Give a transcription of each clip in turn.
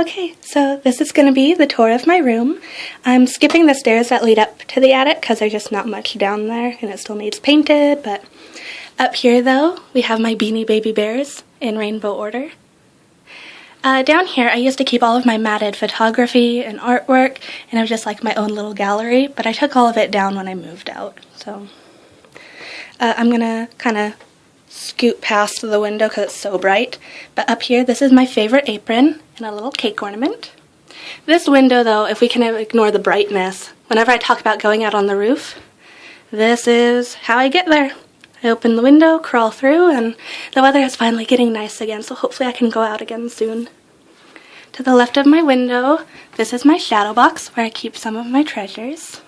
Okay, so this is going to be the tour of my room. I'm skipping the stairs that lead up to the attic because there's just not much down there and it still needs painted, but up here though, we have my Beanie Baby Bears in rainbow order. Down here, I used to keep all of my matted photography and artwork, and it was just like my own little gallery, but I took all of it down when I moved out, so I'm going to kind of scoot past the window because it's so bright. But up here, this is my favorite apron and a little cake ornament. This window, though, if we can ignore the brightness, whenever I talk about going out on the roof, this is how I get there. I open the window, crawl through, and the weather is finally getting nice again, so hopefully I can go out again soon. To the left of my window, this is my shadow box where I keep some of my treasures.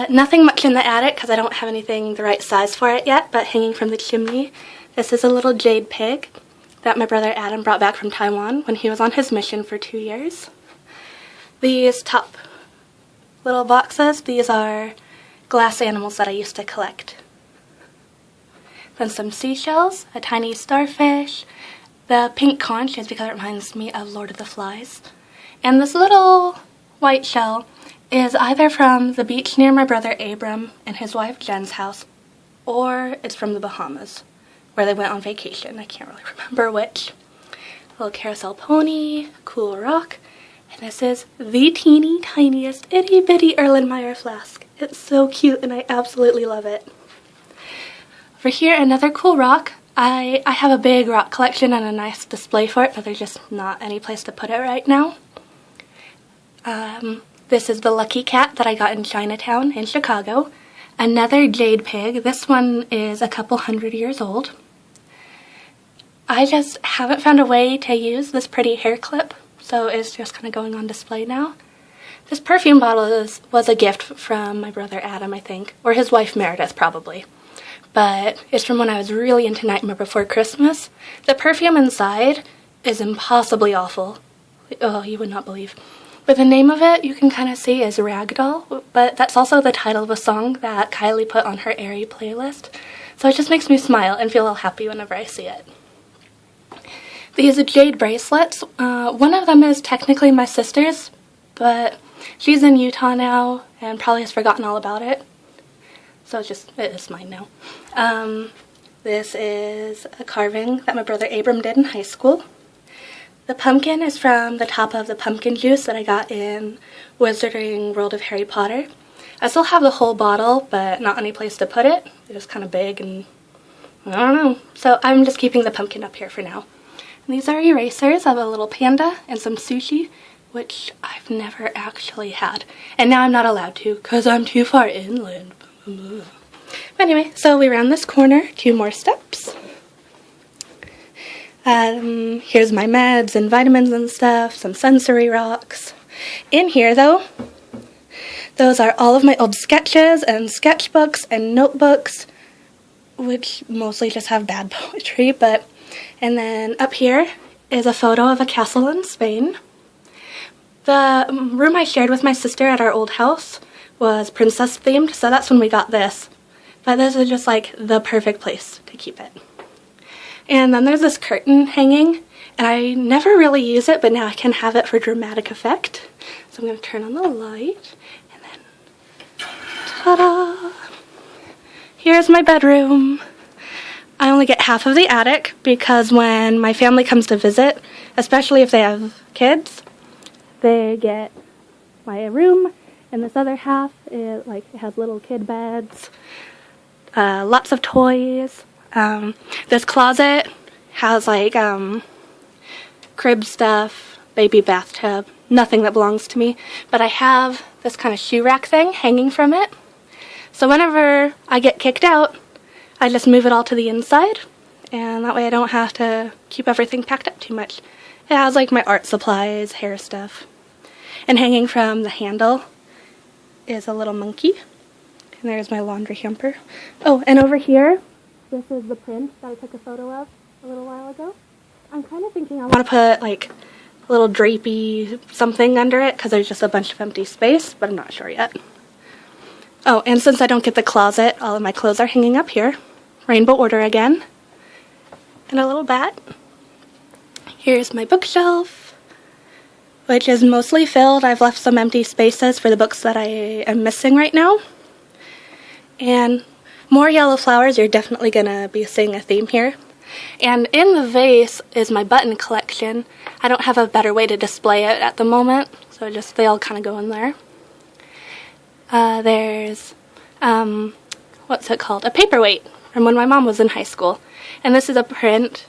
Nothing much in the attic because I don't have anything the right size for it yet, but hanging from the chimney, this is a little jade pig that my brother Adam brought back from Taiwan when he was on his mission for 2 years. These top little boxes, these are glass animals that I used to collect. Then some seashells, a tiny starfish, the pink conch is because it reminds me of Lord of the Flies, and this little white shell is either from the beach near my brother Abram and his wife Jen's house, or it's from the Bahamas, where they went on vacation. I can't really remember which. A little carousel pony, cool rock, and this is the teeny tiniest itty bitty Erlenmeyer flask. It's so cute and I absolutely love it. Over here, another cool rock. I have a big rock collection and a nice display for it, but there's just not any place to put it right now. This is the Lucky Cat that I got in Chinatown in Chicago. Another jade pig. This one is a couple 100 years old. I just haven't found a way to use this pretty hair clip, so it's just kind of going on display now. This perfume bottle was a gift from my brother Adam, I think, or his wife Meredith probably. But it's from when I was really into Nightmare Before Christmas. The perfume inside is impossibly awful. Oh, you would not believe. But the name of it, you can kind of see, is Ragdoll, but that's also the title of a song that Kylie put on her Airy playlist. So it just makes me smile and feel all happy whenever I see it. These are jade bracelets. One of them is technically my sister's, but she's in Utah now and probably has forgotten all about it. So it is mine now. This is a carving that my brother Abram did in high school. The pumpkin is from the top of the pumpkin juice that I got in Wizarding World of Harry Potter. I still have the whole bottle, but not any place to put it. It was kind of big and I don't know. So I'm just keeping the pumpkin up here for now. And these are erasers of a little panda and some sushi, which I've never actually had. And now I'm not allowed to because I'm too far inland. But anyway, so we round this corner, 2 more steps. Here's my meds and vitamins and stuff, some sensory rocks. In here, though, those are all of my old sketches and sketchbooks and notebooks, which mostly just have bad poetry, and then up here is a photo of a castle in Spain. The room I shared with my sister at our old house was princess themed, so that's when we got this. But this is just like the perfect place to keep it. And then there's this curtain hanging, and I never really use it, but now I can have it for dramatic effect. So I'm going to turn on the light, and then, ta-da! Here's my bedroom. I only get half of the attic because when my family comes to visit, especially if they have kids, they get my room, and this other half is it has little kid beds, lots of toys. This closet has crib stuff, baby bathtub, nothing that belongs to me, but I have this kind of shoe rack thing hanging from it. So whenever I get kicked out, I just move it all to the inside, and that way I don't have to keep everything packed up too much. It has my art supplies, hair stuff, and hanging from the handle is a little monkey, and there's my laundry hamper. Oh, and over here, this is the print that I took a photo of a little while ago. I'm kind of thinking I want to put a little drapey something under it because there's just a bunch of empty space, but I'm not sure yet. Oh, and since I don't get the closet, all of my clothes are hanging up here. Rainbow order again. And a little bat. Here's my bookshelf, which is mostly filled. I've left some empty spaces for the books that I am missing right now. And more yellow flowers, you're definitely going to be seeing a theme here. And in the vase is my button collection. I don't have a better way to display it at the moment, so just they all kind of go in there. There's, what's it called? A paperweight from when my mom was in high school. And this is a print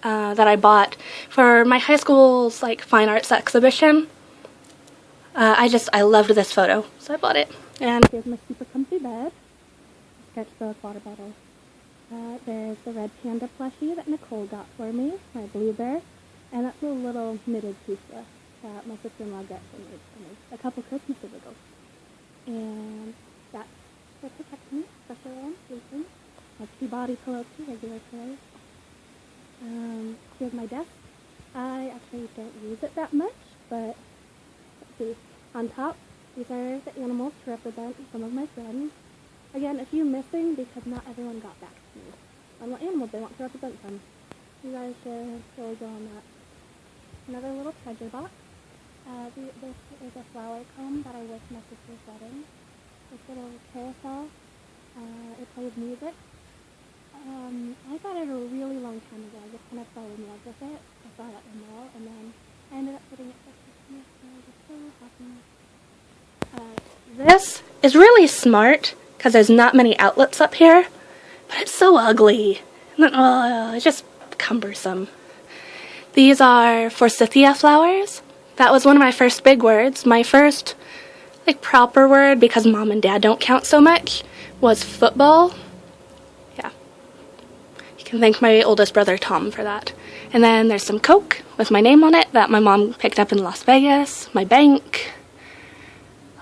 that I bought for my high school's like fine arts exhibition. I loved this photo, so I bought it. And here's my super comfy bed. Sketchbook, water bottle. There's the red panda plushie that Nicole got for me, my blue bear, and that's a little knitted piece that my sister-in-law got for me a couple Christmases ago. And that's to protect me, especially when I'm sleeping. My 2 body pillows, 2 regular pillows. Here's my desk. I actually don't use it that much, but let's see. On top, these are the animals to represent some of my friends. Again, a few missing because not everyone got back to me on what animals they want to represent them. You guys should really go on that. Another little treasure box. This is a flower comb that I wish my sister's wedding. This little carousel. It plays music. I got it a really long time ago. I just kind of fell in love with it. I saw it at the mall, and then I ended up getting it for Christmas, and I was so happy. This is really smart, because there's not many outlets up here, but it's so ugly. And it's just cumbersome. These are forsythia flowers. That was one of my first big words. My first, like, proper word, because mom and dad don't count so much, was football. Yeah. You can thank my oldest brother, Tom, for that. And then there's some Coke with my name on it that my mom picked up in Las Vegas, my bank,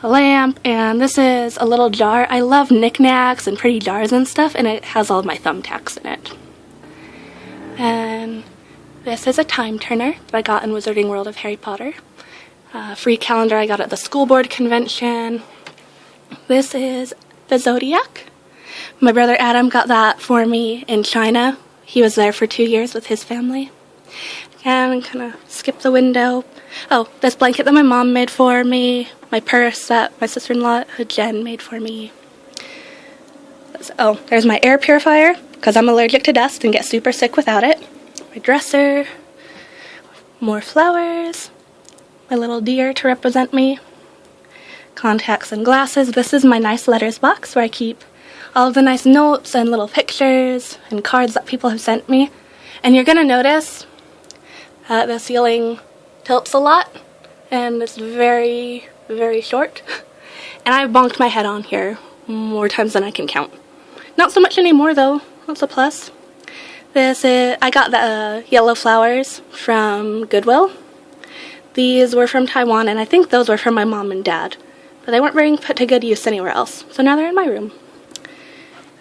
a lamp, and this is a little jar. I love knickknacks and pretty jars and stuff, and it has all of my thumbtacks in it. And this is a time turner that I got in Wizarding World of Harry Potter. Free calendar I got at the school board convention. This is the Zodiac. My brother Adam got that for me in China. He was there for 2 years with his family. And kind of skip the window. Oh, this blanket that my mom made for me. My purse that my sister-in-law, Jen, made for me. Oh, there's my air purifier, because I'm allergic to dust and get super sick without it. My dresser. More flowers. My little deer to represent me. Contacts and glasses. This is my nice letters box where I keep all of the nice notes and little pictures and cards that people have sent me. And you're going to notice the ceiling tilts a lot, and it's very, very short. And I've bonked my head on here more times than I can count. Not so much anymore, though. That's a plus. I got the yellow flowers from Goodwill. These were from Taiwan, and I think those were from my mom and dad. But they weren't being put to good use anywhere else, so now they're in my room.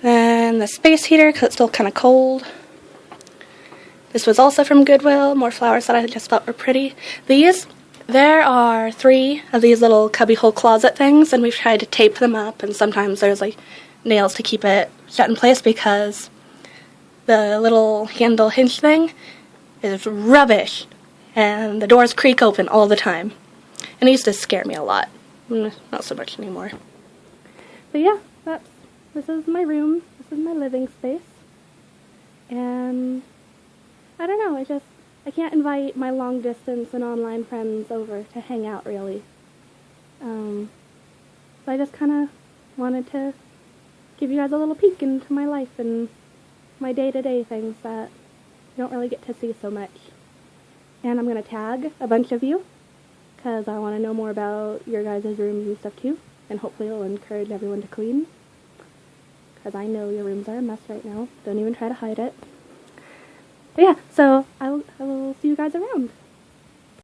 Then the space heater, because it's still kind of cold. This was also from Goodwill, more flowers that I just thought were pretty. There are 3 of these little cubbyhole closet things, and we've tried to tape them up, and sometimes there's like nails to keep it shut in place because the little handle hinge thing is rubbish, and the doors creak open all the time. And it used to scare me a lot. Not so much anymore. But yeah, this is my room. This is my living space. And I don't know, I can't invite my long distance and online friends over to hang out, really. So I just kind of wanted to give you guys a little peek into my life and my day-to-day things that you don't really get to see so much. And I'm going to tag a bunch of you, because I want to know more about your guys' rooms and stuff too, and hopefully it'll encourage everyone to clean, because I know your rooms are a mess right now. Don't even try to hide it. But yeah, so I will see you guys around.